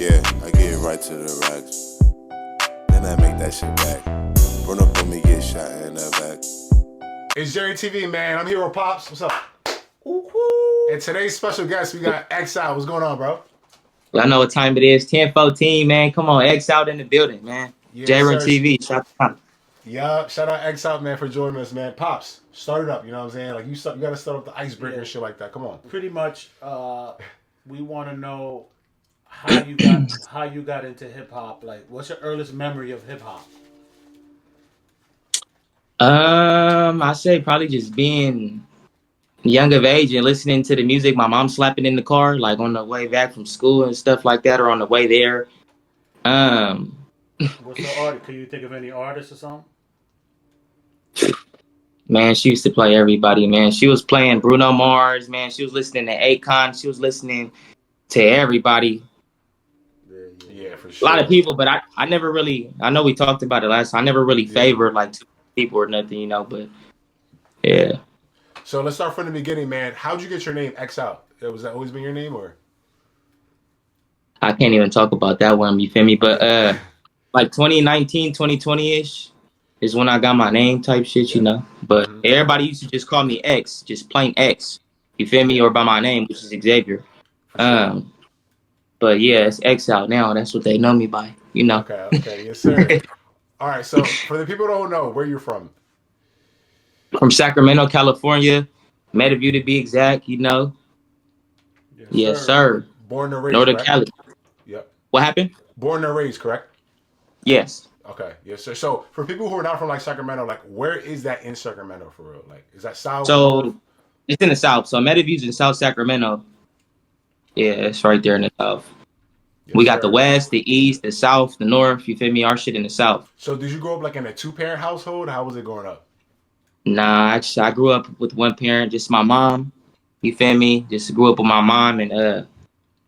Yeah, I get right to the racks. Then I make that shit back. Run up on me, get shot in the back. It's Jerry TV, man. I'm here with Pops. What's up? Woo-hoo. And today's special guest, we got Xout. What's going on, bro? Y'all know what time it is. 10:14, man. Come on, Xout in the building, man. Yeah, Jerry TV. Shout out. Yeah, shout out Xout, man, for joining us, man. Pops, start it up. You know what I'm saying? Like you got to start up the icebreaker and shit like that. Come on. Pretty much, we want to know how you got into hip hop. Like, what's your earliest memory of hip hop? I say probably just being young of age and listening to the music my mom slapping in the car, like on the way back from school and stuff like that, or on the way there. What's the artist? Can you think of any artists or something? Man, she used to play everybody, man. She was playing Bruno Mars, man. She was listening to Akon. She was listening to everybody. Yeah, for sure. A lot of people, but I never really, I know we talked about it last time. I never really favored like two people or nothing, you know, but yeah. So let's start from the beginning, man. How'd you get your name, Xout? Was that always been your name, or? I can't even talk about that one, you feel me? But like 2019, 2020-ish is when I got my name type shit, you know? But everybody used to just call me X, just plain X, you feel me? Or by my name, which is Xavier. But yeah, it's Xout now. That's what they know me by, you know? Okay, yes, sir. All right, so for the people who don't know, where you're from? From Sacramento, California. Meadowview to be exact, you know? Yes, sir. Born and raised, Northern correct? Cali. Yep. What happened? Born and raised, correct? Yes. Okay, yes, sir. So for people who are not from like Sacramento, like where is that in Sacramento for real? Like, is that south? So it's in the south. So Meadowview's in South Sacramento. Yeah, it's right there in the south. Yes, we got the west, the east, the south, the north. You feel me? Our shit in the south. So did you grow up like in a two-parent household? How was it growing up? Nah, actually, I grew up with one parent, just my mom. You feel me? Just grew up with my mom, and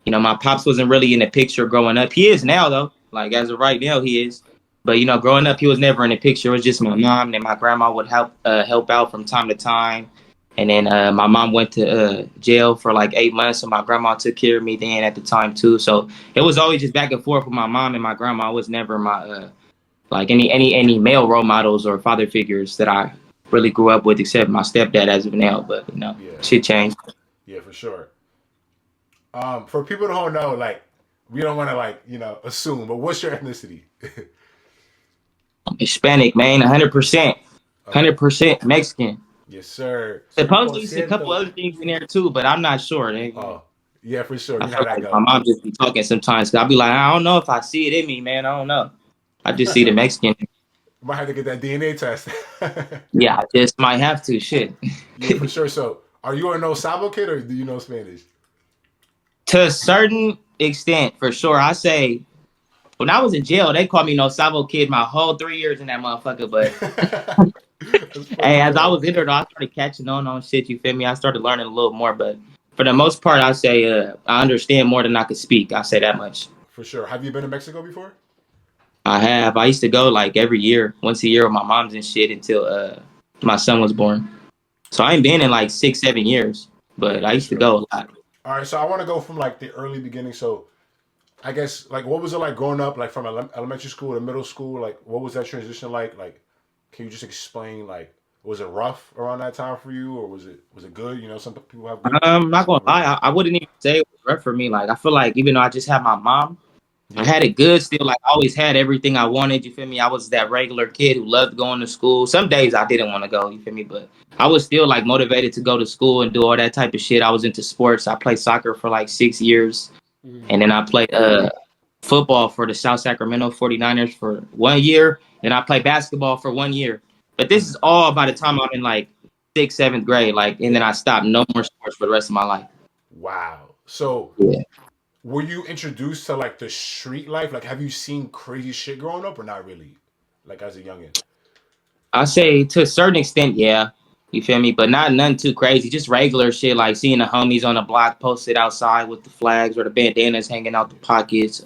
you know, my pops wasn't really in the picture growing up. He is now though. Like as of right now, he is. But you know, growing up, he was never in the picture. It was just my mom, and my grandma would help out from time to time. And then my mom went to jail for like 8 months, so my grandma took care of me then at the time too. So it was always just back and forth with my mom and my grandma. It was never my like any male role models or father figures that I really grew up with, except my stepdad as of now. But you know, shit changed. Yeah, for sure. For people who don't know, like we don't want to like assume, but what's your ethnicity? I'm Hispanic, man, 100%, 100% Mexican. Yes, sir. Supposedly, there's a couple other things in there too, but I'm not sure. Oh, yeah, for sure. I feel like my mom just be talking sometimes. Cause I'll be like, I don't know if I see it in me, man. I don't know. I just see the Mexican. You might have to get that DNA test. Yeah, I just might have to. Shit. Yeah, for sure. So, are you a no sabo kid or do you know Spanish? To a certain extent, for sure. I say, when I was in jail, they called me no sabo kid my whole 3 years in that motherfucker. But hey, as I was in there, though, I started catching on shit. You feel me? I started learning a little more, but for the most part, I say I understand more than I could speak. I say that much. For sure. Have you been to Mexico before? I have. I used to go like every year, once a year with my mom's and shit until my son was born. So I ain't been in like 6-7 years, but I used to go a lot. All right, so I want to go from like the early beginning. So I guess like what was it like growing up, like from elementary school to middle school? Like what was that transition like? Like, can you just explain like was it rough around that time for you, or was it good? You know, some people have. Good I'm not gonna lie, I wouldn't even say it was rough for me. Like I feel like even though I just had my mom, I had it good still. Like I always had everything I wanted. You feel me? I was that regular kid who loved going to school. Some days I didn't want to go. You feel me? But I was still like motivated to go to school and do all that type of shit. I was into sports. I played soccer for like 6 years, and then I played football for the South Sacramento 49ers for 1 year, and I played basketball for 1 year. But this is all by the time I'm in like 6th, 7th grade, like, and then I stopped. No more sports for the rest of my life. Wow. So, were you introduced to like the street life? Like, have you seen crazy shit growing up, or not really? Like as a youngin? I say to a certain extent, yeah. You feel me? But nothing too crazy. Just regular shit, like seeing the homies on the block posted outside with the flags or the bandanas hanging out the pockets.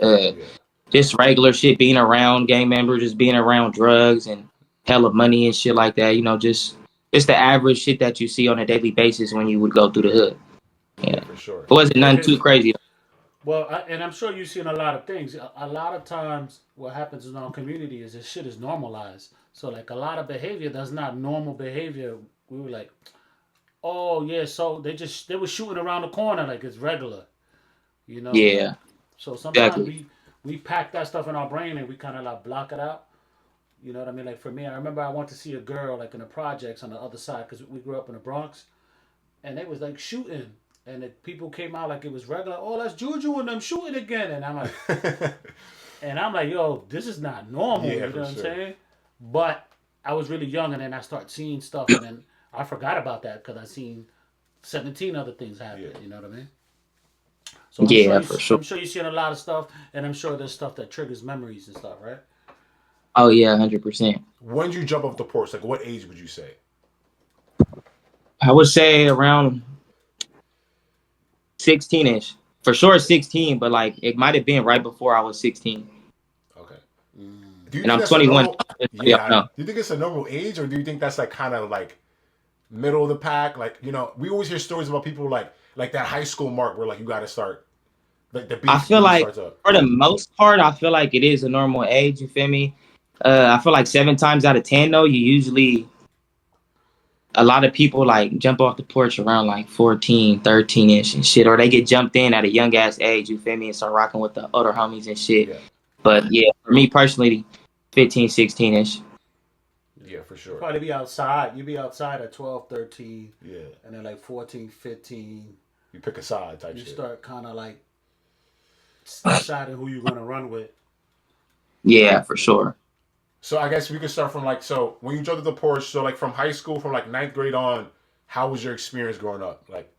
Just regular shit, being around gang members, just being around drugs and hella money and shit like that. You know, just the average shit that you see on a daily basis when you would go through the hood. Yeah, for sure. It wasn't nothing too crazy. Well, and I'm sure you've seen a lot of things. A lot of times, what happens in our community is this shit is normalized. So, like, a lot of behavior that's not normal behavior. We were like, oh yeah, so they were shooting around the corner like it's regular, you know. Yeah, So sometimes exactly. we pack that stuff in our brain and we kind of like block it out. You know what I mean? Like for me, I remember I went to see a girl like in the projects on the other side because we grew up in the Bronx, and they was like shooting, and people came out like it was regular. Oh, that's Juju and them shooting again, and I'm like, yo, this is not normal. Yeah, You know for what I'm sure. saying? But I was really young, and then I start seeing stuff, and then I forgot about that because I seen 17 other things happen. Yeah. You know what I mean? So Yeah, for sure. I'm sure you've seen a lot of stuff, and I'm sure there's stuff that triggers memories and stuff, right? Oh yeah, 100%. When did you jump off the porch? Like, what age would you say? I would say around 16ish. For sure 16, but like it might have been right before I was 16. Okay. Mm. Do you And think I'm that's a 21 normal? now, just so y'all Yeah. know. Do you think it's a normal age, or do you think that's like kind of like middle of the pack? Like, we always hear stories about people like that high school mark where like you got to start like the I beef feel really like starts up. for the most part, I feel like it is a normal age, you feel me? I feel like 7 times out of 10 though, you usually a lot of people like jump off the porch around like 14, 13ish and shit, or they get jumped in at a young ass age, you feel me, and start rocking with the older homies and shit. Yeah. But yeah, for me personally, 15, 16ish. Yeah, for You sure. probably be outside. You be outside at 12, 13, Yeah. and then like 14, 15, You pick a side type you shit. start kind of like deciding who you're gonna run with. Yeah, for You know. sure. So I guess we could start from like, so when you jumped at the porch, so like from high school, from like ninth grade on, how was your experience growing up? Like,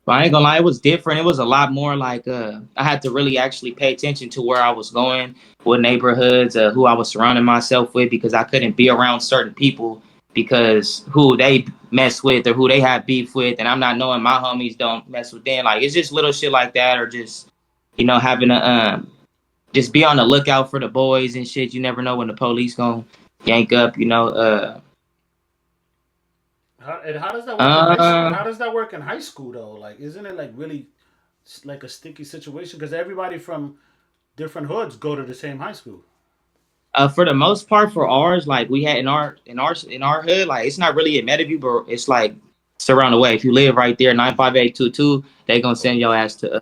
But I ain't gonna lie, it was different. It was a lot more like I had to really actually pay attention to where I was going, what neighborhoods, who I was surrounding myself with, because I couldn't be around certain people because who they mess with or who they have beef with, and I'm not knowing my homies don't mess with them. Like it's just little shit like that, or just having to just be on the lookout for the boys and shit. You never know when the police gonna yank up. And how does that work in high school? Uh, How does that work in high school though? Like, isn't it like really like a sticky situation? Because everybody from different hoods go to the same high school. For the most part, for ours, like we had in our hood, like it's not really in Meadowview, but it's like it's around the way. If you live right there, 95822, they gonna send okay, your ass to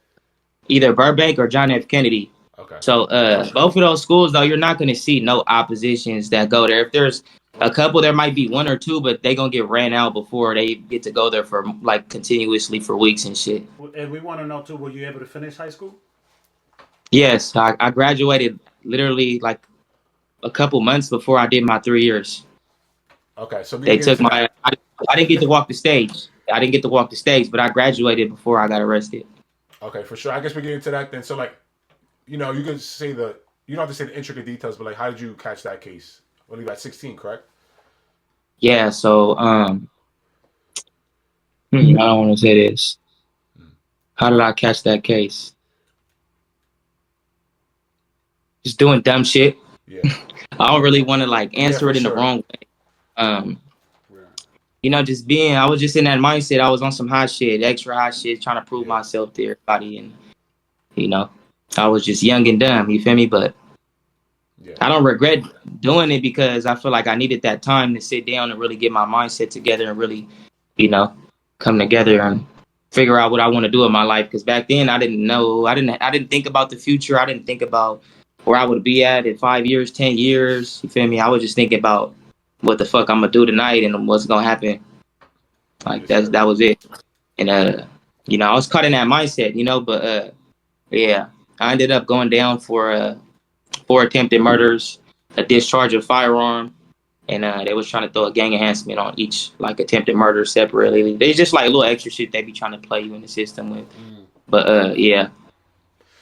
either Burbank or John F. Kennedy. okay, So both of those schools though, you're not gonna see no oppositions that go there. If there's a couple, there might be one or two, but they gonna get ran out before they get to go there for like continuously for weeks and shit. And we want to know too, were you able to finish high school? Yes, I graduated literally like a couple months before I did my 3 years. okay. So we can They get took into my. that. I didn't get to walk the stage. I didn't get to walk the stage, but I graduated before I got arrested. Okay, for sure. I guess we get into that then. So like, you could say you don't have to say the intricate details, but like, how did you catch that case? Well, you got 16, correct? Yeah. So I don't want to say this. How did I catch that case? Just doing dumb shit. Yeah. I don't really want to like Yeah, answer for it in the sure. wrong way. Um, Yeah. just being. I was just in that mindset. I was on some hot shit, extra hot shit, trying to prove Yeah. myself to everybody, and you know, I was just young and dumb. You feel me? But Yeah. I don't regret doing it because I feel like I needed that time to sit down and really get my mindset together and really, come together and figure out what I want to do in my life. Because back then I didn't know, I didn't think about the future. I didn't think about where I would be at in 5 years, 10 years. You feel me? I was just thinking about what the fuck I'm gonna do tonight and what's gonna happen. Like Yes, sir. that was it. And I was caught in that mindset, but yeah, I ended up going down for 4 attempted murders, a discharge of firearm, and they was trying to throw a gang enhancement on each like attempted murder separately. They just like little extra shit they be trying to play you in the system with. Mm. But yeah,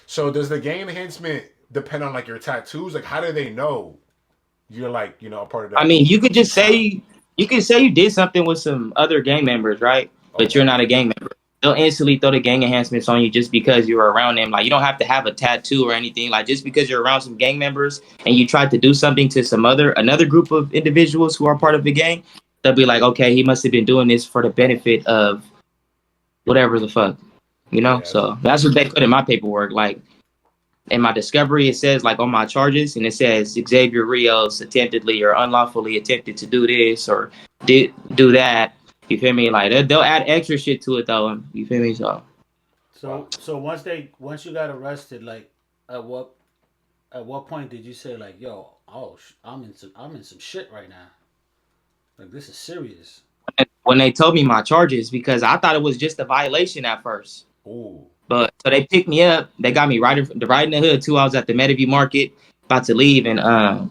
So does the gang enhancement depend on like your tattoos? Like, how do they know you're like, a part of I that? mean, you could say you did something with some other gang members, right? But Okay. you're not a gang member. They'll instantly throw the gang enhancements on you just because you're around them. Like you don't have to have a tattoo or anything. Like just because you're around some gang members and you tried to do something to another group of individuals who are part Yeah. of the gang, they'll be like, okay, he must have been doing this for the benefit of whatever the fuck. You know, Yeah. so that's what they put in my paperwork. Like in my discovery, it says like on my charges, and it says Xavier Rios attemptedly or unlawfully attempted to do this or did do that. You feel me? Like they'll add extra shit to it though. You feel me? So Wow. So once you got arrested, like at what point did you say like, yo, oh, I'm in some shit right now. Like this is serious. when they told me my charges, because I thought it was just a violation at first. Ooh. But so they picked me up. They got me right in the hood too. I was at the Meadowview Market about to leave, and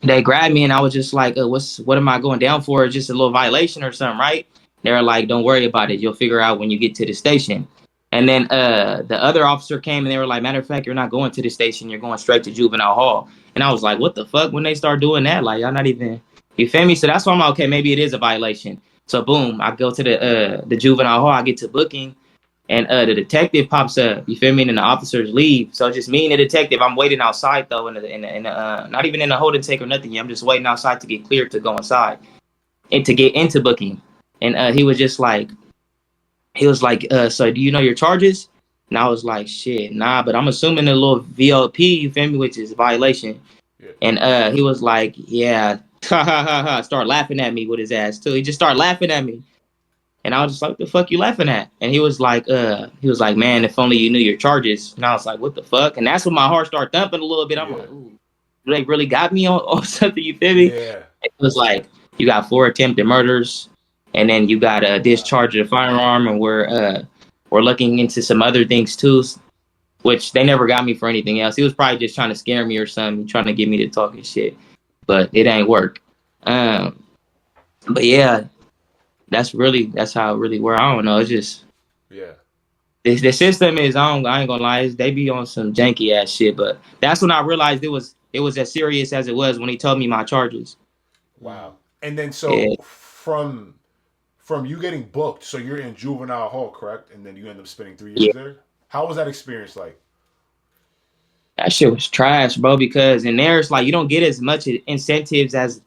they grabbed me, and I was just like, what am I going down for? It's just a little violation or something, right? They were like, don't worry about it. You'll figure out when you get to the station. And then the other officer came, and they were like, matter of fact, you're not going to the station. You're going straight to juvenile hall. And I was like, what the fuck? When they start doing that, like, y'all not even, you feel me? So that's why I'm like, okay, maybe it is a violation. So boom, I go to the juvenile hall. I get to booking. And the detective pops up, you feel me? And then the officers leave. So just me and the detective, I'm waiting outside though, not even in a holding tank or nothing. I'm just waiting outside to get cleared to go inside and to get into booking. And he was like, so do you know your charges? And I was like, shit, nah, but I'm assuming a little VLP, you feel me, which is a violation. Yeah. And he was like, yeah, ha ha ha ha, start laughing at me with his ass too. He just started laughing at me. And I was just like, what the fuck you laughing at? And he was like, man, if only you knew your charges. And I was like, what the fuck? And that's when my heart started thumping a little bit. I'm Yeah. like, ooh, they really got me on something, you feel me? Yeah. It was like, you got 4 attempted murders, and then you got a discharge of the firearm, and we're looking into some other things too, which they never got me for anything else. He was probably just trying to scare me or something, trying to get me to talk and shit. But it ain't work. But yeah, that's how it really works. I don't know. It's just Yeah. the system is I ain't gonna lie, they be on some janky ass shit. But that's when I realized it was as serious as it was when he told me my charges. Wow. And then Yeah, so from you getting booked, so you're in juvenile hall, correct? And then you end up spending 3 years yeah. there. How was that experience like? That shit was trash, bro. Because in there it's like you don't get as much incentives as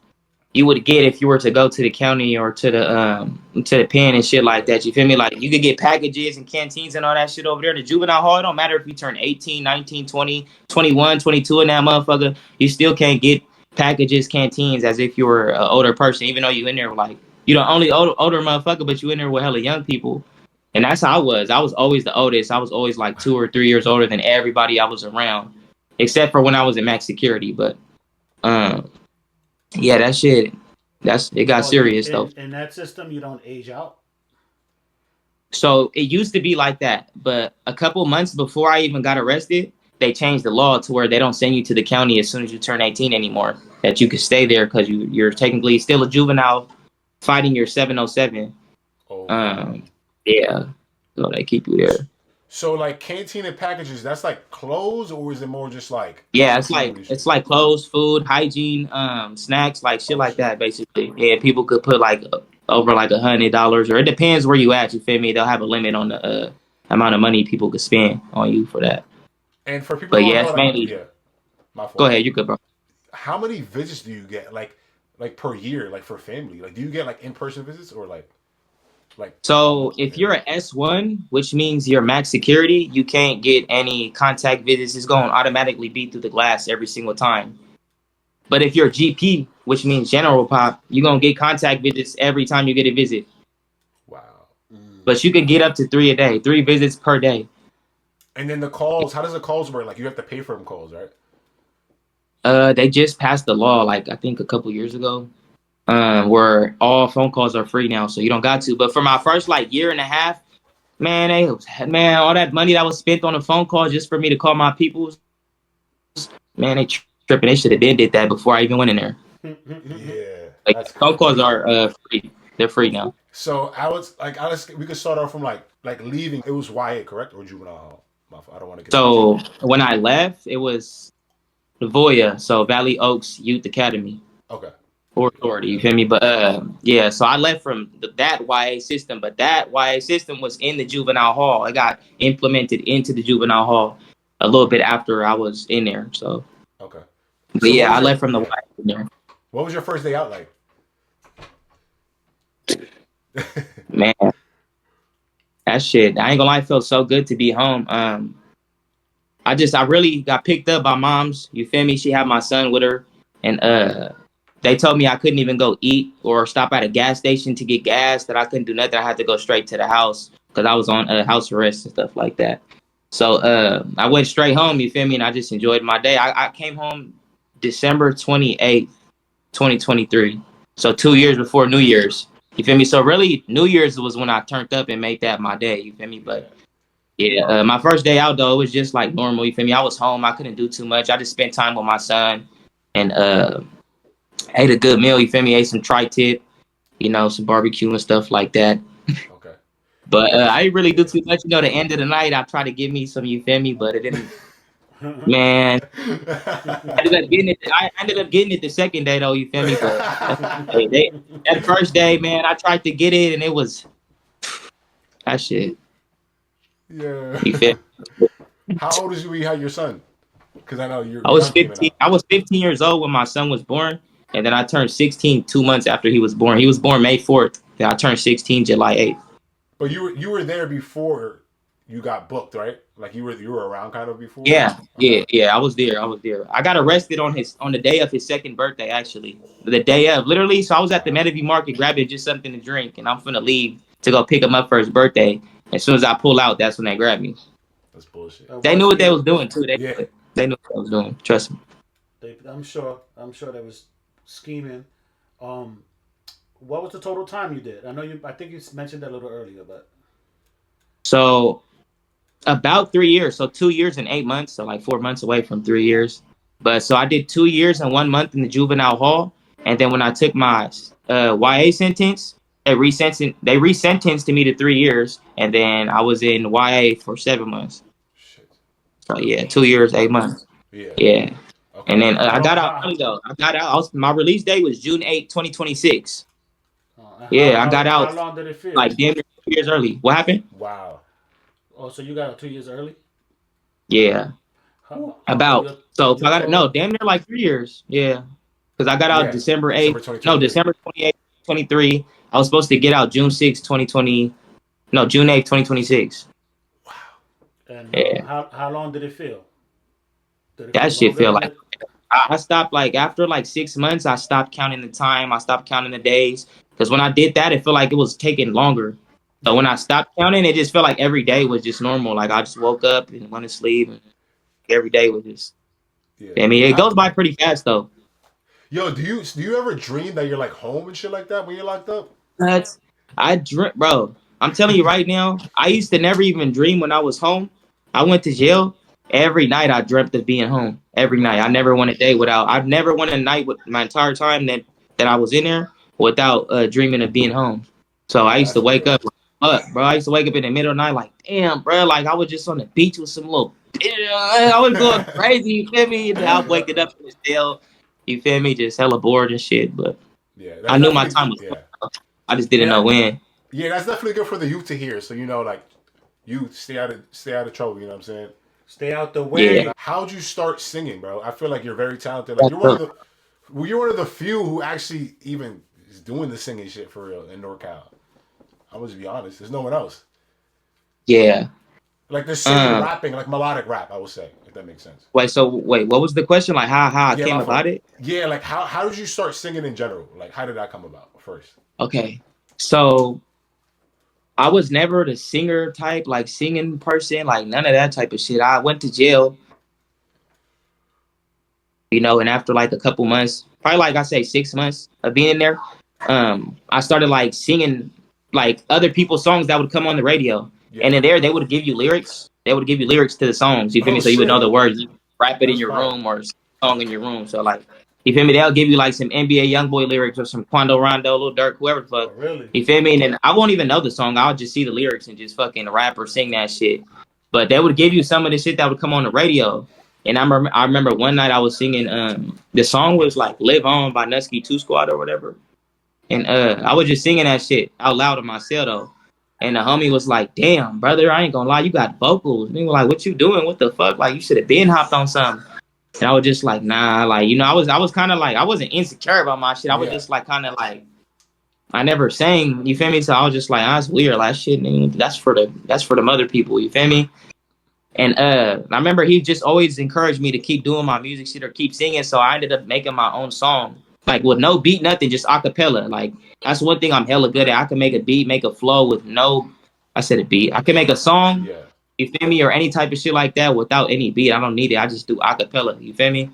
you would get if you were to go to the county or to the pen and shit like Yeah. that. You feel me? Like you could get packages and canteens and all that shit over there. The juvenile hall, it don't matter if you turn 18, 19, 20, 21, 22 in that motherfucker. You still can't get packages, canteens as if you were an older person, even though you in there like you the only older motherfucker, but you in there with hella young people. And that's how I was. I was always the oldest. I was always like 2 or 3 years older than everybody I was around, except for when I was in max security. But um, yeah, that shit. It got Oh, you serious though. in that system you don't age out. So it used to be like that, but a couple months before I even got arrested, they changed the law to where they don't send you to the county as soon as you turn 18 anymore. That you can stay there because you're technically still a juvenile fighting your 707. Oh wow. Um, yeah, so they keep you there. So like canteen and packages, that's like clothes, or is it more just like Yeah, food and shit? it's like clothes, food, hygiene, snacks, like shit Oh like shit. that, basically. Yeah, people could put like over like $100, or it depends where you at. You feel me? They'll have a limit on the amount of money people could spend on you for that. And for people But who don't yeah, know, it's like, mainly. yeah, my Go fault. ahead, you could, bro. How many visits do you get, like per year, like for family? Like, do you get like in person visits or like So almost? if Yeah. you're an S1, which means you're max security, you can't get any contact visits. It's going to automatically be through the glass every single time. But if you're GP, which means general pop, you're gonna get contact visits every time you get a visit. Wow. But you can get up to 3 a day, 3 visits per day. And then the calls, how does the calls work? Like you have to pay for them calls, right? They just passed the law, like I think a couple years ago, where all phone calls are free now, so you don't got to. But for my first like year and a half, man, all that money that was spent on a phone call just for me to call my peoples, man, they tripping. They should have did that before I even went in there. Yeah, Like that's phone calls crazy. are free. They're free now. So I was we could start off from like leaving. It was Wyatt, correct, or juvenile hall? I don't want to get it mixed up. So when I left, it was the Voya, so Valley Oaks Youth Academy Okay. or Authority. You Yeah. feel me? But yeah. So I left from that YA system, but that YA system was in the juvenile hall. It got implemented into the juvenile hall a little bit after I was in there. So, Okay. but So what yeah, was I your left from the yeah? YA in there. What was your first day out like? Man, That shit, I ain't gonna lie, it felt so good to be home. I really got picked up by moms. You feel me? She had my son with her, and they told me I couldn't even go eat or stop at a gas station to get gas. That I couldn't do nothing. I had to go straight to the house because I was on house arrest and stuff like that. So I went straight home. You feel me? And I just enjoyed my day. I came home December 28th, 2023. So 2 years before New Year's. You feel me? So really, New Year's was when I turned up and made that my day. You feel me? Yeah. But yeah, my first day out though, it was just like normal. You feel me? I was home. I couldn't do too much. I just spent time with my son and ate a good meal. You feel me? Ate some tri-tip, some barbecue and stuff like that. Okay. But I didn't really do too much. The end of the night, I tried to give me some. You feel me? But it didn't. Man, I ended up getting it the second day though. You feel me? But that first day, man, I tried to get it and it was that shit. Yeah. You feel me? How old is you when you had your son? Because I know you're I was young keeping 15. up. I was 15 years old when my son was born, and then I turned 16 2 months after he was born. He was born May 4th. Then I turned 16 July 8th. But you were there before you got booked, right? Like you were around kind of before. Yeah, Okay. yeah. I was there. I got arrested on the day of his second birthday, actually. The day of, literally. So I was at the Medivie Market grabbing just something to drink, and I'm finna leave to go pick him up for his birthday. As soon as I pull out, that's when they grabbed me. That's bullshit. They knew what they was doing too. Yeah. They knew what they was doing. Trust me. I'm sure. They was scheming. What was the total time you did? I think you mentioned that a little earlier, but So about 3 years. So 2 years and 8 months. So like 4 months away from 3 years. But so I did 2 years and 1 month in the juvenile hall. And then when I took my YA sentence, they resentenced me to 3 years. And then I was in YA for 7 months. Shit. So yeah, 2 years, 8 months. Yeah. Yeah. Okay. And then how I long? got out early though. I got out. My release date was June 8th, 2026. How, Yeah, I got how out long did it feel? like damn near 2 years early. What happened? Wow. Oh, so you got out 2 years early? Yeah. So About so your I got no total? damn near like 3 years. Yeah, because I got out Yeah. December December 8th. No, 2023. December 28th, 23. I was supposed to get out June 6th, 2020. No, June 8th, 2026. Wow. And Yeah, how long did it feel? Did it that feel shit longer feel than like it? I stopped like after like 6 months. I stopped counting the time. I stopped counting the days because when I did that, it felt like it was taking longer. So Yeah. when I stopped counting, it just felt like every day was just normal. Like I just woke up and went to sleep, and every day was just. Yeah. I mean, it goes by pretty fast though. Yo, do you ever dream that you're like home and shit like that when you're locked up? But I dream, bro. I'm telling you right now. I used to never even dream when I was home. I went to jail. Every night I dreamt of being home. Every night. I Wow. never went a day without. I've never went a night with my entire time that I was in there without dreaming of being home. So I Yeah, used to that's wake real. up, bro. I used to wake up in the middle of the night like, damn, bro. Like I was just on the beach with some little. I was going crazy. You feel me? And then I'm waking up in the jail. You feel me? Just hella bored and shit. But Yeah, I that's knew my definitely time good. was. Yeah. I just didn't Yeah, know when. yeah, that's definitely good for the youth to hear. So like you stay out of trouble. You know what I'm saying? Stay out the Yeah. way. How'd you start singing, bro? I feel like you're very talented. Like you're one of the few who actually even is doing the singing shit for real in NorCal. I'm gonna just be honest. There's no one else. Yeah. Like the singing, Um. rapping, like melodic rap. I would say, if that makes sense. Wait. What was the question? Like how I Yeah, came my fault. about it? Yeah, like how did you start singing in general? Like how did that come about first? Okay. So I was never the singer type, like singing person, like none of that type of shit. I went to jail, and after like a couple months, probably like I say 6 months of being in there, I started like singing like other people's songs that would come on the radio. Yeah. And then they would give you lyrics. They would give you lyrics to the songs. You feel me? Oh So you would know shit, the words. You rap it in that's your fire. room or song in your room. So like, you feel me? They'll give you like some NBA YoungBoy lyrics or some Quando Rondo, Lil Durk, whoever the Oh, fuck. really? You feel me? And then I won't even know the song. I'll just see the lyrics and just fucking rap or sing that shit. But they would give you some of the shit that would come on the radio. And I remember one night I was singing. The song was like "Live On" by Nusky Two Squad or whatever. And I was just singing that shit out loud to myself though. And the homie was like, "Damn, brother, I ain't gonna lie, you got vocals." And he was like, "What you doing? What the fuck? Like, you should have been hopped on something." And I was just like, "Nah, like, I was kind of like, I wasn't insecure about my shit. I was Yeah, just like, kind of like, I never sang. You feel me? So I was just like, that's weird. Like shit, nigga, that's for the other people. You feel me? And I remember he just always encouraged me to keep doing my music shit or keep singing. So I ended up making my own song, like with no beat, nothing, just acapella. Like that's one thing I'm hella good at. I can make a beat, make a flow with no. I said a beat. I can make a song. Yeah. You feel me? Or any type of shit like that without any beat. I don't need it. I just do acapella. You feel me?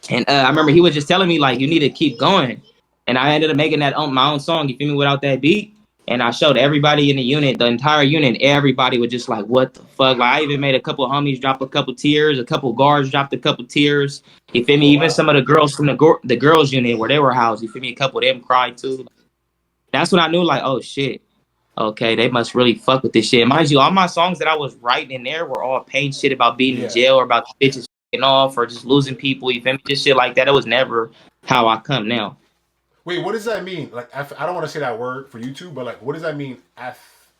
And I remember he was just telling me like you need to keep going. And I ended up making that my own song. You feel me? Without that beat. And I showed everybody in the unit, the entire unit. Everybody was just like, "What the fuck?" Like I even made a couple of homies drop a couple tears. A couple of guards dropped a couple tears. You feel me? Oh, Even wow. some of the girls from the girls unit where they were housed. You feel me? A couple of them cried too. That's when I knew like, oh shit. Okay, they must really fuck with this shit. Mind you, all my songs that I was writing in there were all pain shit about being in Yeah. jail or about bitches f***ing off or just losing people. You feel me? Just shit like that. It was never how I come now. Wait, what does that mean? Like, I don't want to say that word for YouTube, but like, what does that mean?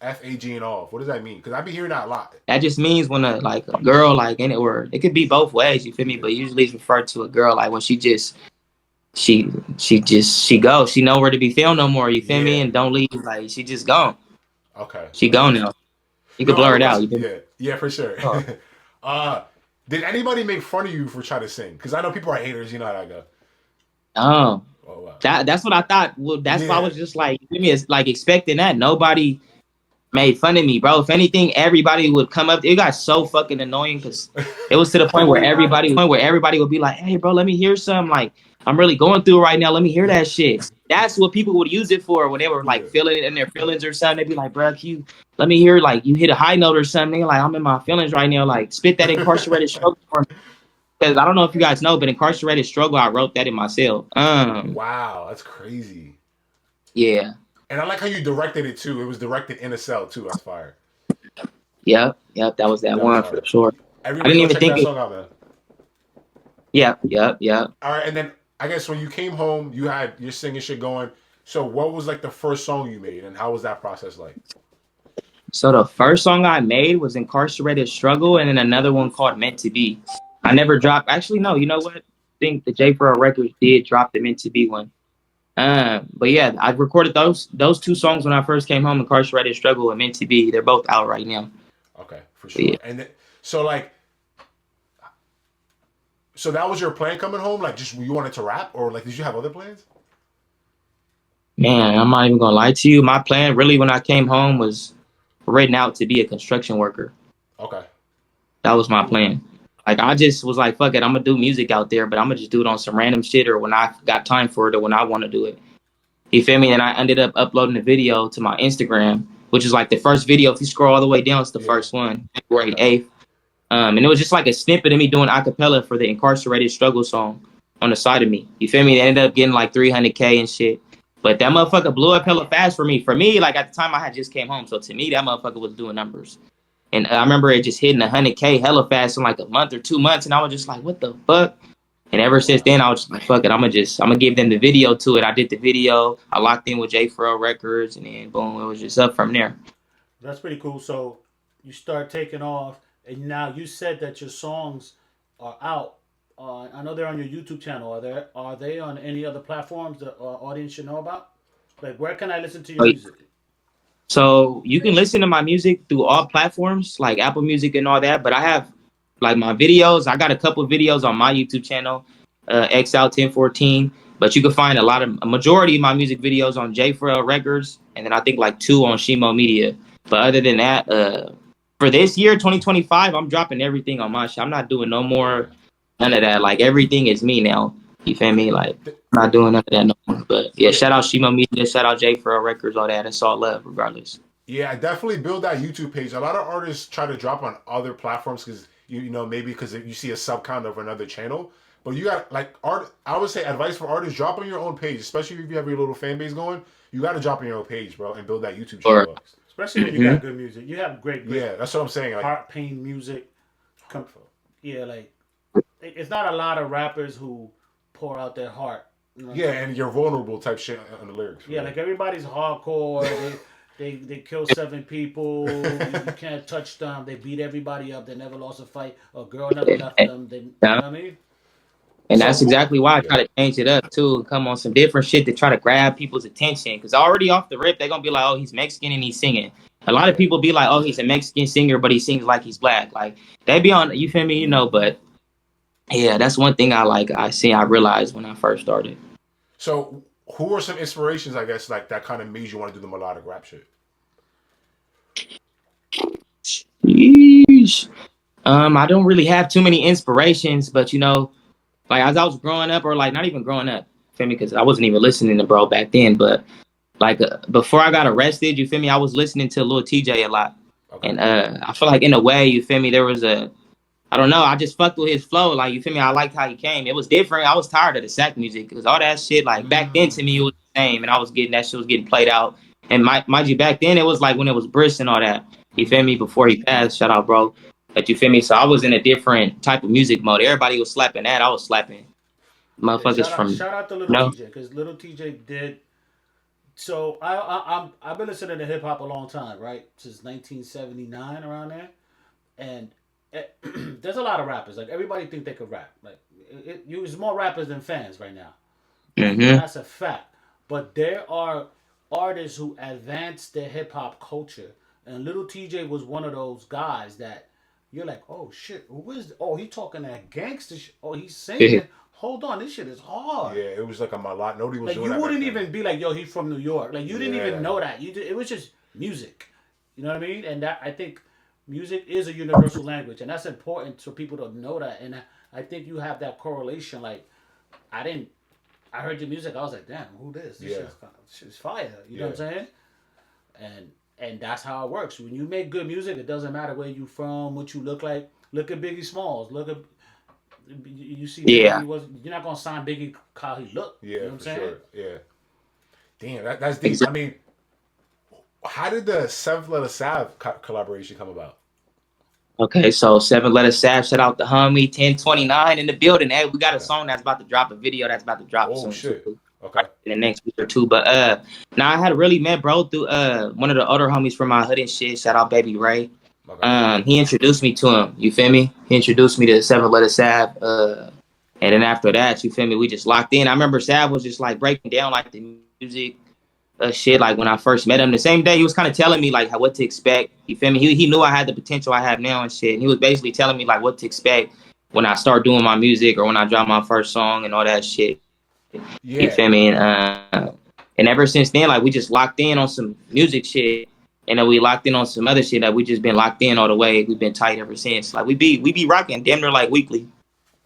F-A-G and off. What does that mean? Because I be hearing that a lot. That just means when a girl like in it, or it could be both ways. You feel me? Yeah. But usually it's referred to a girl like when she goes. She nowhere to be found no more. You feel me? Yeah. And don't leave. Like she just gone. Okay. She Okay. gone now. You could No, blur other it out. question. You feel me? Yeah. Yeah, for sure. Oh. uh, did anybody make fun of you for trying to sing? Because I know people are haters. You know how that go. Oh. Oh wow. That's what I thought. Well, that's why I Yeah. was just like, you feel me? It's like expecting that. Nobody made fun of me, bro. If anything, everybody would come up. It got so fucking annoying because it was to the point where everybody would be like, "Hey, bro, let me hear some. Like, I'm really going through it right now. Let me hear that shit." That's what people would use it for when they were like Yeah. feeling it in their feelings or something. They'd be like, "Bro, can you let me hear like you hit a high note or something?" Like, I'm in my feelings right now. Like, spit that incarcerated struggle for me. Because I don't know if you guys know, but incarcerated struggle, I wrote that in myself. Wow, that's crazy. Yeah. And I like how you directed it too. It was directed in a cell too. That's fire. Yep. That was that That was one for hard. sure. I Everybody didn't go even check think that it. song out, man. Yep. All right, and then I guess when you came home, you had your singing shit going. So what was like the first song you made, and how was that process like? So the first song I made was Incarcerated Struggle, and then another one called Meant to Be. I never dropped. Actually, no. You know what? I think the J for Records did drop the Meant to Be one. But yeah, I recorded those two songs when I first came home. Incarcerated Struggle and Meant to Be. They're both out right now. Okay, for But yeah, sure. And then, so like, so that was your plan coming home? Like, just you wanted to rap, or like, did you have other plans? man, I'm not even gonna lie to you. My plan really when I came home was written out to be a construction worker. Okay, That was my cool. plan. Like I just was like, fuck it, I'm gonna do music out there, but I'm gonna just do it on some random shit or when I got time for it or when I want to do it. You feel me? And I ended up uploading a video to my Instagram, which is like the first video. If you scroll all the way down, it's the Yeah. first one, February Okay. 8th. And it was just like a snippet of me doing acapella for the Incarcerated Struggle song on the side of me. You feel me? They ended up getting like 300K and shit. But that motherfucker blew up hella fast for me. For me, like at the time I had just came home. So to me, that motherfucker was doing numbers. And I remember it just hitting 100K hella fast in like a month or 2 months. And I was just like, what the fuck? And ever Oh since wow. then, I was just like, fuck it. I'm gonna give them the video to it. I did the video. I locked in with J for Records, and then boom, it was just up from there. That's pretty cool. So you start taking off, and now you said that your songs are out. I know they're on your YouTube channel. Are they on any other platforms the audience should know about? Like, where can I listen to your music? So you can listen to my music through all platforms like Apple Music and all that. But I have like my videos. I got a couple of videos on my YouTube channel, Xout 1014. But you can find a majority of my music videos on J for Records, and then I think like two on Shimo Media. But other than that, for this year, 2025, I'm dropping everything on my shit. I'm not doing no Yeah. more, none of that. Like everything is me now. You feel me? Like Th- I'm not doing none of that no more. But yeah, Yeah. shout out Shimo Media, shout out J for Records, all that. It's all love, regardless. Yeah, I definitely build that YouTube page. A lot of artists try to drop on other platforms because you know maybe because you see a sub count of another channel. But you got like art. I would say advice for artists: drop on your own page, especially if you have your little fan base going. You got to drop on your own page, bro, and build that YouTube Or channel up. Especially when you got good music. You have great Yeah, that's what I'm saying. Like, heart pain music. Come, yeah, like it's not a lot of rappers who pour out their heart. You know what I'm yeah, saying? and you're vulnerable type shit on the lyrics. Yeah, Right? like everybody's hardcore. They kill 7 people. You can't touch them. They beat everybody up. They never lost a fight. A girl never left them. You know what I mean? And So that's exactly why I try to change it up too, and come on some different shit to try to grab people's attention. Because already off the rip, they're gonna be like, "Oh, he's Mexican and he's singing." A lot of people be like, "Oh, he's a Mexican singer, but he sings like he's black." Like they be on, you feel me? You know, but yeah, that's one thing I like. I realized when I first started. So who are some inspirations, I guess, like that kind of made you want to do the melodic rap shit? Yeesh. I don't really have too many inspirations, but you know, like as I was growing up, or like not even growing up, feel me? Because I wasn't even listening to bro back then. But like before I got arrested, you feel me? I was listening to Lil TJ a lot, Okay. and I feel like in a way, you feel me? There was I don't know, I just fucked with his flow. Like you feel me? I liked how he came. It was different. I was tired of the sack music because all that shit, like back then to me, it was the same, and I was getting that shit was getting played out. And mind you, back then it was like when it was Briss and all that. You feel me? Before he passed, shout out, bro. But you feel me? So I was in a different type of music mode. Everybody was slapping that. I was slapping Yeah, motherfuckers from, shout out to you Little know? TJ because Little TJ did. So I've been listening to hip hop a long time, right? Since 1979 around there, and there's a lot of rappers. Like everybody think they could rap. Like there's more rappers than fans right now, and Mm-hmm. that's a fact. But there are artists who advance the hip hop culture, and Little TJ was one of those guys that you're like, oh shit, who is? Oh, he talking that gangster shit. Oh, he's singing. Hold on, this shit is hard. Yeah, it was like a lot. Nobody was Like doing you that back wouldn't then. even be like, yo, he's from New York. Like you didn't even Yeah. know that. It was just music. You know what I mean? And that I think music is a universal language, and that's important for people to know that. And I think you have that correlation. Like I didn't. I heard your music. I was like, damn, who this? This shit's fire. You know what I'm saying? And that's how it works. When you make good music, it doesn't matter where you from, what you look like. Look at Biggie Smalls. Look at you see Yeah. Biggie you're not gonna sign Biggie how he looked. Yeah, You know what I'm for saying? sure. Yeah. Damn, that's deep. I mean, how did the Seventh Letter Sav collaboration come about? Okay, so 7 Letter Sav, shout out the homie 1029 in the building. Hey, we got a song that's about to drop, a video that's about to drop Oh soon shit. too. Okay. In the next week or two. But now I had really met bro through one of the other homies from my hood and shit. Shout out Baby Ray. Okay. He introduced me to him. You feel me? He introduced me to 7 Letter Sav. And then after that, you feel me? We just locked in. I remember Sav was just like breaking down like the music shit. Like when I first met him, the same day he was kind of telling me like what to expect. You feel me? He knew I had the potential I have now and shit. And he was basically telling me like what to expect when I start doing my music or when I drop my first song and all that shit. You Yeah. feel me? And ever since then, like we just locked in on some music shit, and then we locked in on some other shit that we just been locked in all the way. We've been tight ever since. Like we be rocking damn near like weekly.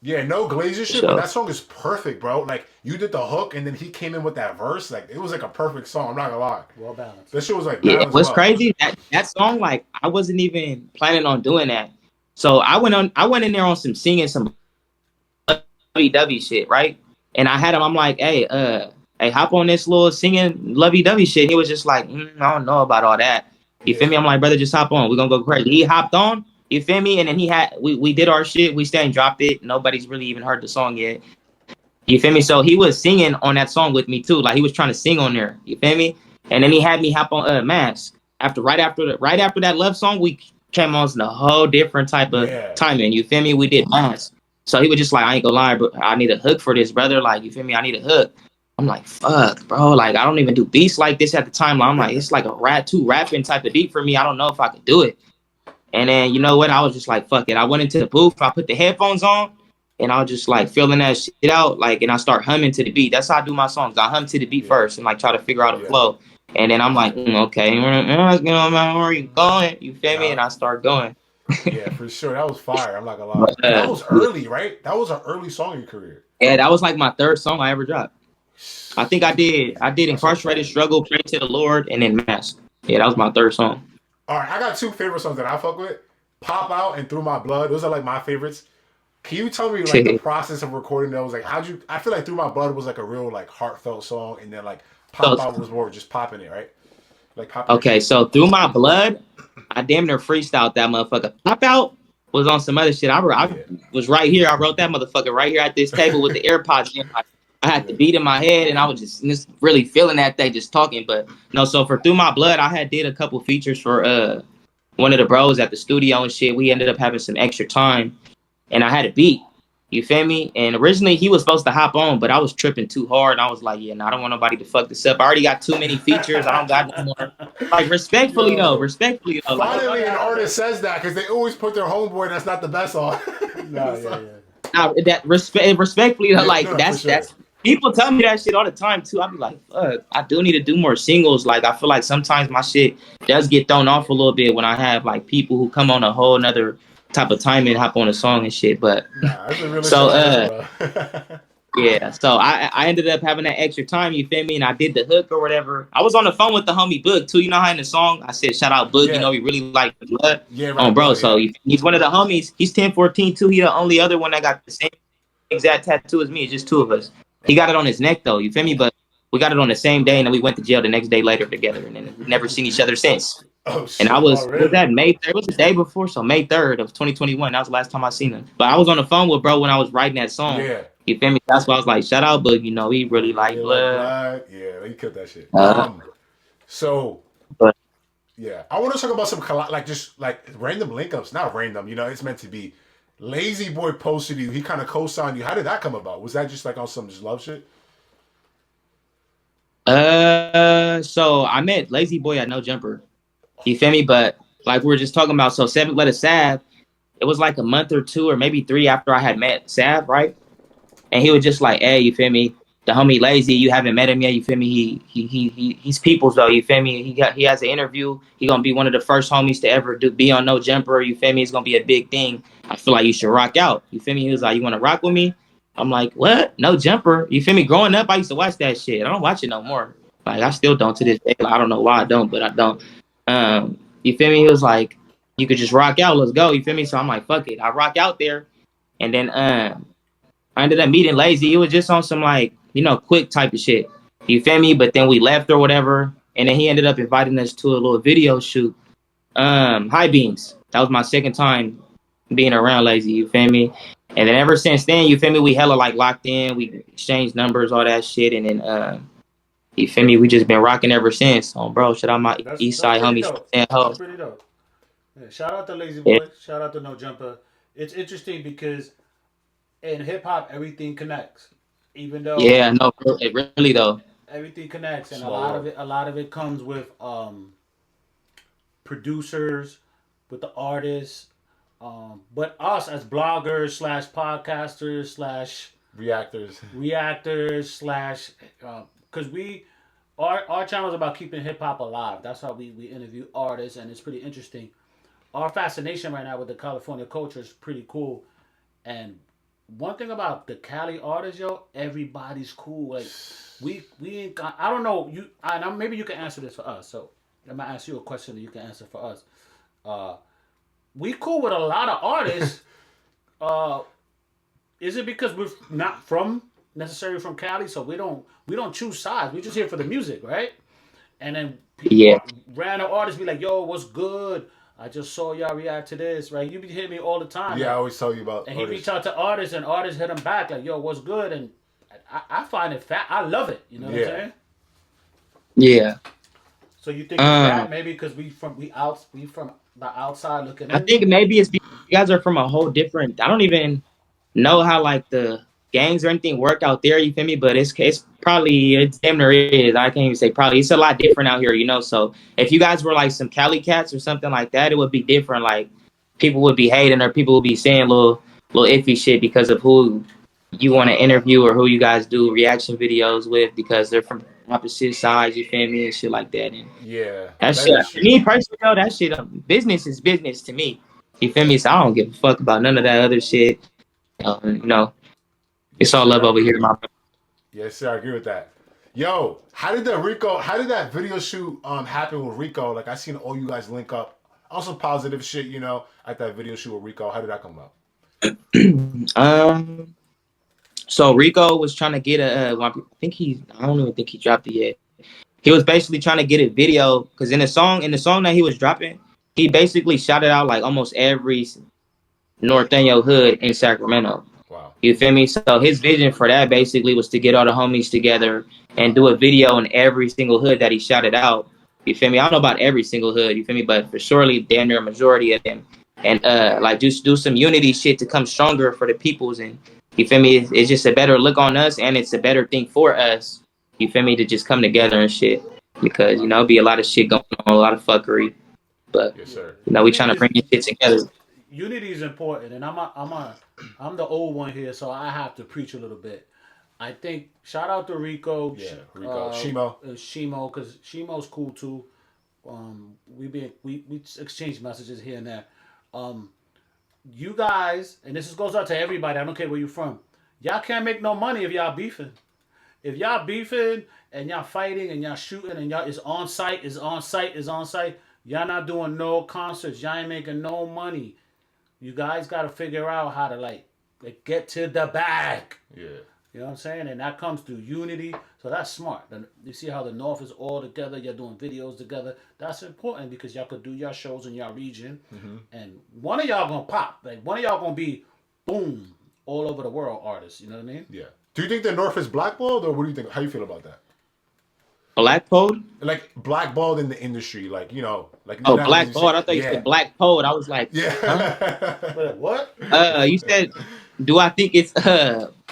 Yeah, no Glazer shit, but So that song is perfect, bro. Like you did the hook, and then he came in with that verse. Like it was like a perfect song. I'm not gonna lie. Well balanced. This shit was like yeah, balanced what's well. crazy that song like I wasn't even planning on doing that. So I went in there on some singing some lovey-dovey shit, right? And I had him. I'm like, hey, hop on this little singing lovey-dovey shit. And he was just like, I don't know about all that. You feel me? I'm like, brother, just hop on. We're gonna go crazy. He hopped on. You feel me? And then we did our shit. We stayed and dropped it. Nobody's really even heard the song yet. You feel me? So he was singing on that song with me too. Like he was trying to sing on there. You feel me? And then he had me hop on Mask. Right after that love song, we came on a whole different type of timing. You feel me? We did Mask. So he was just like, I ain't gonna lie, but I need a hook for this, brother. Like, you feel me? I need a hook. I'm like, fuck, bro. Like, I don't even do beats like this at the time. I'm like, it's like a rapping type of beat for me. I don't know if I could do it. And then, you know what? I was just like, fuck it. I went into the booth. I put the headphones on, and I was just like feeling that shit out. Like, and I start humming to the beat. That's how I do my songs. I hum to the beat first and like try to figure out a flow. And then I'm like, okay, where are you going? You feel me? And I start going. Yeah, for sure. That was fire. I'm not gonna lie. And that was early, right? That was an early song in your career. Yeah, that was like my third song I ever dropped. I think I did That song's Incarcerated, fire. Struggle, Pray to the Lord, and then Mask. Yeah, that was my third song. All right, I got two favorite songs that I fuck with: "Pop Out" and "Through My Blood." Those are like my favorites. Can you tell me like the process of recording those? Like, how'd you? I feel like "Through My Blood" was like a real like heartfelt song, and then like "Pop So, Out" was more just popping it, right? Like popping. okay, so Through My Blood, I damn near freestyled that motherfucker. Pop Out was on some other shit. I was right here. I wrote that motherfucker right here at this table with the AirPods in. I had the beat in my head, and I was just really feeling that day, just talking. But no, so for Through My Blood, I did a couple features for one of the bros at the studio and shit. We ended up having some extra time, and I had a beat. You feel me? And originally he was supposed to hop on, but I was tripping too hard. And I was like, yeah, no, I don't want nobody to fuck this up. I already got too many features. I don't got no more. Like, respectfully Yo, though. Like, finally, an artist says that because they always put their homeboy that's not the best on. No, yeah. now, respectfully though, Yeah, like no, for that's sure. that's people tell me that shit all the time too. I be like, fuck, I do need to do more singles. Like, I feel like sometimes my shit does get thrown off a little bit when I have like people who come on a whole nother type of time and hop on a song and shit. But Nah, that's a really so bro. yeah, so I ended up having that extra time, you feel me? And I did the hook or whatever. I was on the phone with the homie Book too. You know how in the song I said shout out Book, Yeah. you know, he really like the blood. Yeah, right. Bro. Blood, So yeah. he's one of the homies. He's 1014 too. He the only other one that got the same exact tattoo as me. It's just two of us. He got it on his neck though, you feel me? But we got it on the same day, and then we went to jail the next day later together, and then we've never seen each other since. Oh shit. And I was, really? was that May 3rd? It was the day before, so May 3rd of 2021. That was the last time I seen him. But I was on the phone with bro when I was writing that song. Yeah. You feel me? That's why I was like, shout out Boog, you know, he really like Yeah, blood. Yeah, he killed that shit. Uh-huh. So But- yeah, I want to talk about some like just like random link ups. Not random, you know, it's meant to be. Lazy Boy posted you. He kind of co-signed you. How did that come about? Was that just like on some just love shit? So I met Lazy Boy at No Jumper. You feel me? But like we were just talking about, so 7 Letter Sav, it was like a month or 2 or maybe 3 after I had met Sav, right? And he was just like, hey, you feel me? The homie Lazy, you haven't met him yet, you feel me? He's people's though, you feel me? He has an interview. He gonna be one of the first homies to ever be on No Jumper, you feel me? It's gonna be a big thing. I feel like you should rock out. You feel me? He was like, you wanna rock with me? I'm like, what? No Jumper? You feel me? Growing up, I used to watch that shit. I don't watch it no more. Like, I still don't to this day. Like, I don't know why I don't, but I don't. You feel me? He was like, you could just rock out. Let's go. You feel me? So I'm like, fuck it. I rock out there. And then I ended up meeting Lazy. It was just on some like, you know, quick type of shit. You feel me? But then we left or whatever. And then he ended up inviting us to a little video shoot. High Beams. That was my second time being around Lazy. You feel me? And then ever since then, you feel me? We hella like locked in. We exchanged numbers, all that shit. And then you feel me? We just been rocking ever since. Oh, bro, shout out my East Side homies. That's pretty dope. Yeah, shout out to Lazy Boy. Yeah. Shout out to No Jumper. It's interesting because in hip hop, everything connects. Even though no, it really though. Everything connects, and a lot of it comes with producers, with the artists, but us as bloggers / podcasters / reactors / because our channel is about keeping hip hop alive. That's how we interview artists, and it's pretty interesting. Our fascination right now with the California culture is pretty cool. And one thing about the Cali artists, yo, everybody's cool. Like we ain't got, I don't know, maybe you can answer this for us. So I'm gonna ask you a question that you can answer for us. We cool with a lot of artists. Is it because we're not necessarily from Cali, so we don't choose sides. We just here for the music, right? And then random artists be like, yo, what's good? I just saw y'all react to this, right? You be hitting me all the time. Yeah, like, I always tell you about. And artists. He reach out to artists, and artists hit him back like, "Yo, what's good?" And I find it fat. I love it. You know what I'm saying? Yeah. So you think it's that maybe because we from the outside looking in? I think maybe it's because you guys are from a whole different. I don't even know how like the gangs or anything work out there. You feel me? But it's damn near is. I can't even say probably. It's a lot different out here, you know. So if you guys were like some Cali cats or something like that, it would be different. Like people would be hating or people would be saying little iffy shit because of who you want to interview or who you guys do reaction videos with because they're from opposite sides. You feel me and shit like that. And that shit. Me personally, though, that shit. Business is business to me. You feel me? So I don't give a fuck about none of that other shit. You know. It's all love over here, my brother. Yes, sir. I agree with that. Yo, how did that video shoot happen with Rico? Like I seen all you guys link up on some positive shit, you know, at that video shoot with Rico. How did that come about? So Rico was trying to get I don't even think he dropped it yet. He was basically trying to get a video because in the song that he was dropping, he basically shouted out like almost every Norteno hood in Sacramento. Wow. You feel me? So his vision for that basically was to get all the homies together and do a video in every single hood that he shouted out. You feel me? I don't know about every single hood, you feel me? But for surely damn near a majority of them. And like just do some unity shit to come stronger for the peoples and You feel me? It's just a better look on us, and it's a better thing for us. You feel me? To just come together and shit, because be a lot of shit going on, a lot of fuckery, but Yes, sir. we trying to bring this shit together. Unity is important, and I'm the old one here, so I have to preach a little bit. I think shout out to Rico, Yeah, Rico, Shimo, Shimo, because Shimo's cool too. We exchange messages here and there. You guys, and goes out to everybody. I don't care where you're from. Y'all can't make no money if y'all beefing. If y'all beefing and y'all fighting and y'all shooting and y'all is on site, y'all not doing no concerts. Y'all ain't making no money. You guys got to figure out how to like get to the bag. Yeah. You know what I'm saying? And that comes through unity. So that's smart. You see how the North is all together. You're doing videos together. That's important because y'all could do your shows in your region. Mm-hmm. And one of y'all going to pop. Like one of y'all going to be, boom, all over the world artists. You know what I mean? Yeah. Do you think the North is blackballed or what do you think? How you feel about that? Blackballed? Like blackballed in the industry. Like, like. Oh, blackballed. I thought you said black pole. I was like, yeah. Huh? What? You said, do I think it's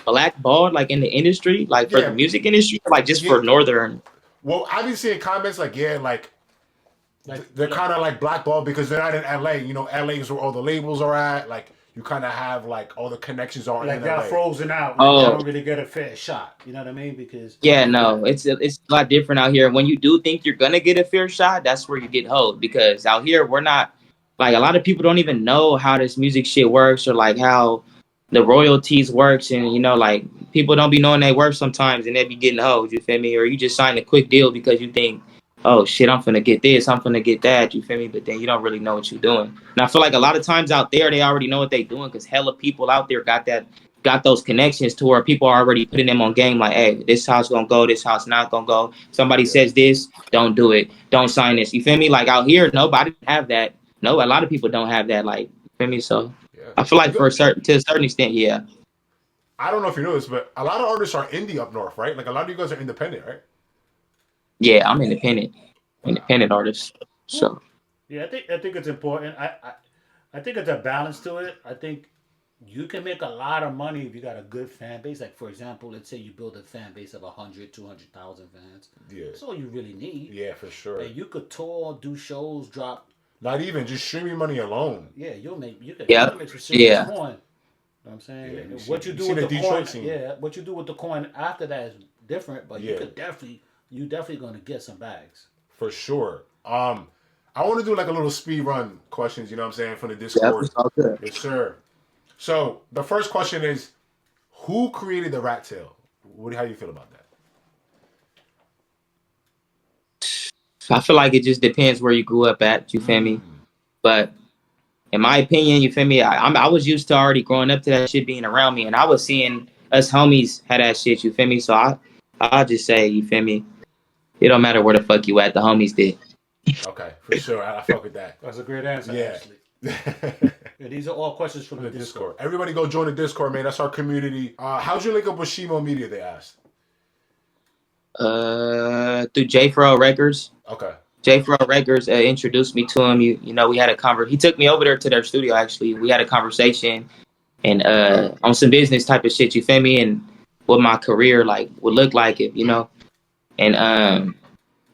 blackballed like in the industry, like for the music industry, like just for Northern? Well, I've been seeing comments like they're kind of like blackballed because they're not in LA. LA is where all the labels are at. Like you kind of have like all the connections are like in y'all LA. Frozen out. Like y'all don't really get a fair shot. You know what I mean? Because it's a lot different out here. When you do think you're gonna get a fair shot, that's where you get hold. Because out here we're not like a lot of people don't even know how this music shit works or like how the royalties works, and like people don't be knowing they work sometimes, and they be getting hold. You feel me? Or you just sign a quick deal because you think, oh shit, I'm finna get this, I'm finna get that. You feel me? But then you don't really know what you're doing. And I feel like a lot of times out there, they already know what they doing because hella people out there got those connections to where people are already putting them on game. Like, hey, this house gonna go, this house not gonna go. Somebody says this, don't do it, don't sign this. You feel me? Like out here, nobody have that. No, a lot of people don't have that. Like, you feel me? So I feel like to a certain extent, yeah. I don't know if you know this, but a lot of artists are indie up north, right? Like a lot of you guys are independent, right? Yeah, I'm independent artist. So yeah, I think it's important. I think it's a balance to it. I think you can make a lot of money if you got a good fan base. Like for example, let's say you build a fan base of 100, 200,000 fans. Yeah, that's all you really need. Yeah, for sure. And you could tour, do shows, drop. Not even just streaming money alone. Yeah, you can make some serious coin. You know what I'm saying? Yeah, what you do with the coin, what you do with the coin after that is different, but you definitely gonna get some bags. For sure. I want to do like a little speed run questions, you know what I'm saying, from the Discord. Yeah, yes, sir. So the first question is, who created the rat tail? How do you feel about that? I feel like it just depends where you grew up at. You feel me? But in my opinion, you feel me? I was used to already growing up to that shit being around me, and I was seeing us homies had that shit. You feel me? So I'll just say, you feel me? It don't matter where the fuck you at. The homies did. Okay, for sure. I fuck with that. That's a great answer. Yeah. Actually. Yeah, these are all questions from the Discord. Everybody go join the Discord, man. That's our community. How'd you link up with Shimo Media? They asked. Through J Fro Records. Okay. J Fro Records introduced me to him. You know, we had a conversation. He took me over there to their studio. Actually, we had a conversation, and on some business type of shit. You feel me? And what my career like would look like if and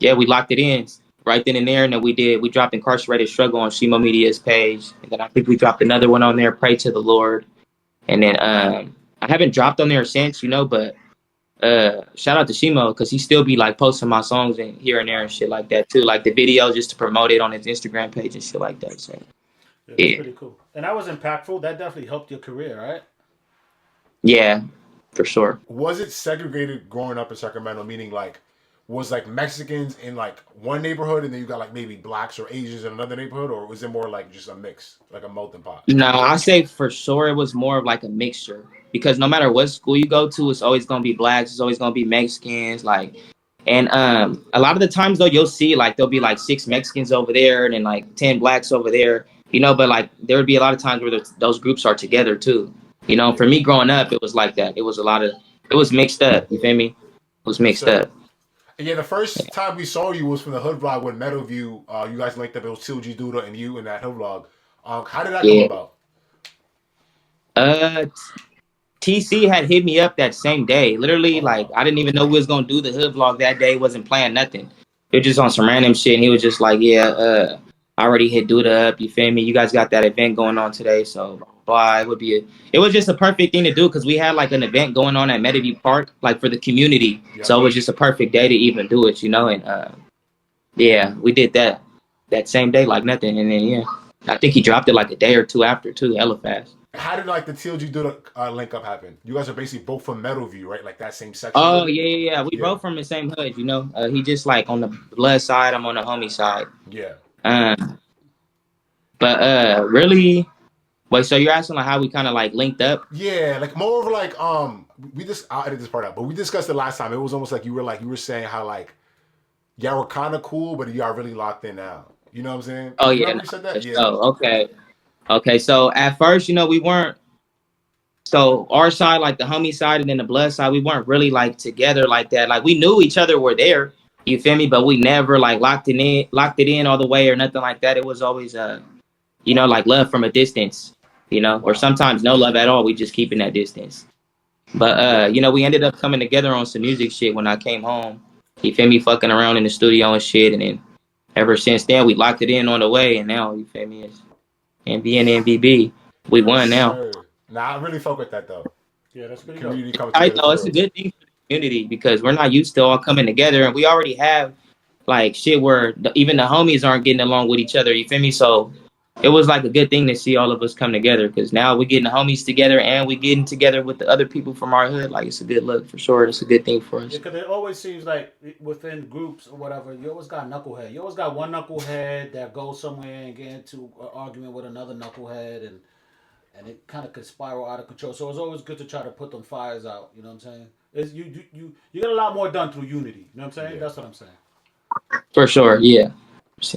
we locked it in right then and there. And then we dropped Incarcerated Struggle on Shimo Media's page, and then I think we dropped another one on there, Pray to the Lord. And then I haven't dropped on there since, but shout out to Shimo because he still be like posting my songs and here and there and shit like that too, like the video just to promote it on his Instagram page and shit like that. So yeah, that's pretty cool. And that was impactful. That definitely helped your career, right? Yeah, for sure. Was it segregated growing up in Sacramento? Meaning like, was like Mexicans in like one neighborhood and then you got like maybe blacks or Asians in another neighborhood, or was it more like just a mix, like a melting pot? No, I say for sure it was more of like a mixture because no matter what school you go to, it's always gonna be blacks, it's always gonna be Mexicans, like, and a lot of the times though you'll see like there'll be like 6 Mexicans over there and then like 10 blacks over there, but like there would be a lot of times where those groups are together too. For me growing up, it was like that. It was mixed up. You feel me? It was mixed up. And yeah, the first time we saw you was from the hood vlog with Meadowview. You guys linked up. It was Tilgy Duda and you in that hood vlog. How did that come about? TC had hit me up that same day. Literally, like, I didn't even know we was gonna do the hood vlog that day. Wasn't planning nothing. It was just on some random shit, and he was just like, "Yeah, I already hit Duda up. You feel me? You guys got that event going on today, so blah. It was just a perfect thing to do because we had like an event going on at Meadowview Park, like for the community. Yeah. So it was just a perfect day to even do it, you know. And yeah, we did that same day like nothing, and then yeah, I think he dropped it like a day or two after too, hella fast. How did like the TLG do the link up happen? You guys are basically both from Meadowview, right? Like that same section. Oh yeah. We both from the same hood, you know. He just like on the blood side, I'm on the homie side. Yeah. But really, wait. So you're asking like how we kind of like linked up? Yeah, like more of like we just I'll edit this part out, but we discussed it last time. It was almost like you were saying how like y'all were kind of cool, but y'all really locked in now. You know what I'm saying? Oh you yeah. remember you said that? Yeah. Oh okay. So at first, you know, we weren't. So our side, like the homie side, and then the blood side, we weren't really like together like that. Like we knew each other were there. You feel me? But we never like locked it in all the way or nothing like that. It was always you know, like love from a distance, you know, or sometimes no love at all. We just keeping that distance. But you know, we ended up coming together on some music shit when I came home. You feel me? Fucking around in the studio and shit, and then ever since then we locked it in on the way, and now you feel me? It's MB and MBB. We won now. Sure. Nah, I really fuck with that though. Yeah, that's pretty Community dope. comes I together. know it's a good thing for the community because we're not used to all coming together, and we already have like shit where even the homies aren't getting along with each other. You feel me? So it was like a good thing to see all of us come together because now we're getting the homies together and we're getting together with the other people from our hood. Like it's a good look for sure. It's a good thing for us. Yeah, because it always seems like within groups or whatever, you always got knucklehead. You always got one knucklehead that goes somewhere and get into an argument with another knucklehead, and it kind of could spiral out of control. So it's always good to try to put them fires out. You know what I'm saying? It's, you get a lot more done through unity. You know what I'm saying? Yeah. That's what I'm saying. For sure, yeah.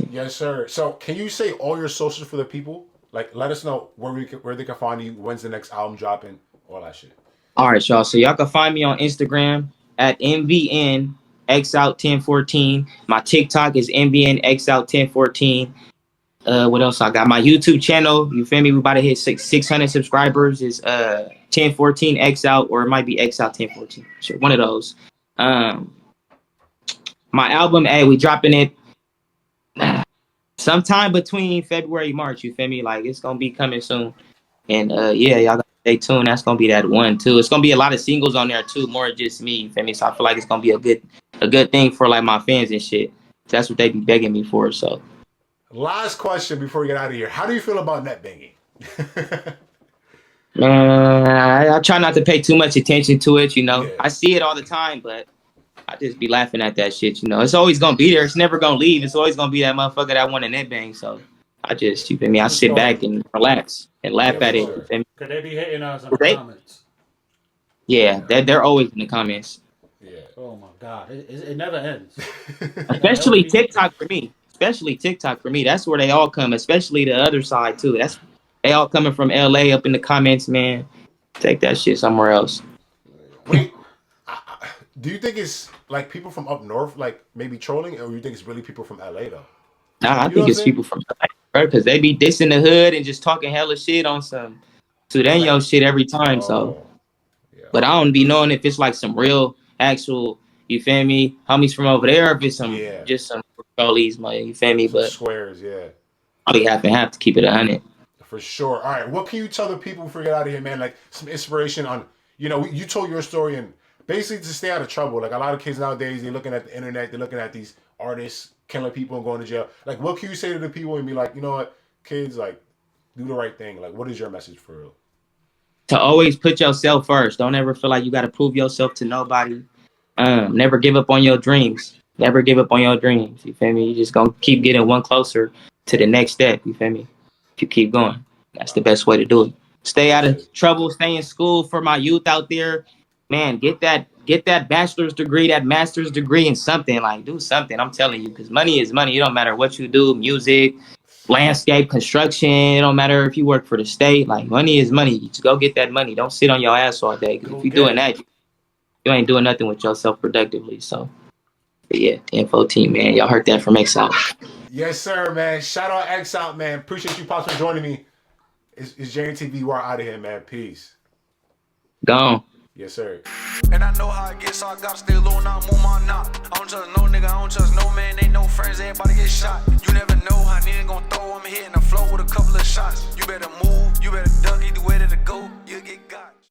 Yes, sir. So can you say all your socials for the people? Like, let us know where they can find you. When's the next album dropping? All that shit. All right, y'all. So y'all can find me on Instagram at MVNXOut1014. My TikTok is MVNXOut1014. What else I got? My YouTube channel, you feel me? We about to hit 600 subscribers. Is 1014 X out, or it might be X out 1014. Sure, one of those. My album, hey, we dropping it sometime between February March. You feel me? Like it's gonna be coming soon. And yeah, y'all gotta stay tuned. That's gonna be that one too. It's gonna be a lot of singles on there too, more just me. You feel me? So I feel like it's gonna be a good thing for like my fans and shit. That's what they be begging me for. So. Last question before we get out of here. How do you feel about net banging? I try not to pay too much attention to it, you know. Yeah. I see it all the time, but I just be laughing at that shit, you know. It's always gonna be there. It's never gonna leave. It's always gonna be that motherfucker that want a net bang. So I just, you feel me? I sit back and relax and laugh at it. Sure. You feel me? Could they be hitting us in the comments? Yeah, they're always in the comments. Yeah. Oh my God, it never ends. Especially TikTok for me. That's where they all come. Especially the other side too. They all coming from LA up in the comments, man. Take that shit somewhere else. Wait, do you think it's like people from up north, like maybe trolling, or you think it's really people from LA though? Nah, I think it's people from LA, because they be dissing the hood and just talking hella shit on some Sudanio shit every time. So, but I don't be knowing if it's like some real, actual, you feel me, homies from over there, or if it's some just some police, you feel me? But squares, yeah. I have to keep it 100. For sure. All right, what can you tell the people before we get out of here, man? Like some inspiration on, you know, you told your story and basically to stay out of trouble. Like a lot of kids nowadays, they're looking at the internet, they're looking at these artists killing people and going to jail. Like, what can you say to the people and be like, you know what, kids, like, do the right thing. Like, what is your message for real? To always put yourself first. Don't ever feel like you got to prove yourself to nobody. Never give up on your dreams. Never give up on your dreams. You feel me? You just gonna keep getting one closer to the next step. You feel me? If you keep going, that's the best way to do it. Stay out of trouble. Stay in school. For my youth out there, man, get that bachelor's degree, that master's degree in something. Like, do something. I'm telling you, because money is money. It don't matter what you do, music, landscape, construction. It don't matter if you work for the state. Like, money is money. You just go get that money. Don't sit on your ass all day. Because if you're doing that, you ain't doing nothing with yourself productively. So, yeah, the info team, man. Y'all heard that from Xout. Yes, sir, man. Shout out Xout, man. Appreciate you, Pops, for joining me. It's JNTV. We're out of here, man. Peace. Gone. Yes, sir. And I know how it gets, so I gotta stay low and I move my knot. I don't trust no nigga, I don't trust no man, ain't no friends, everybody get shot. You never know how nigga gon' throw, I'm hitting the floor with a couple of shots. You better move, you better duck, either way to the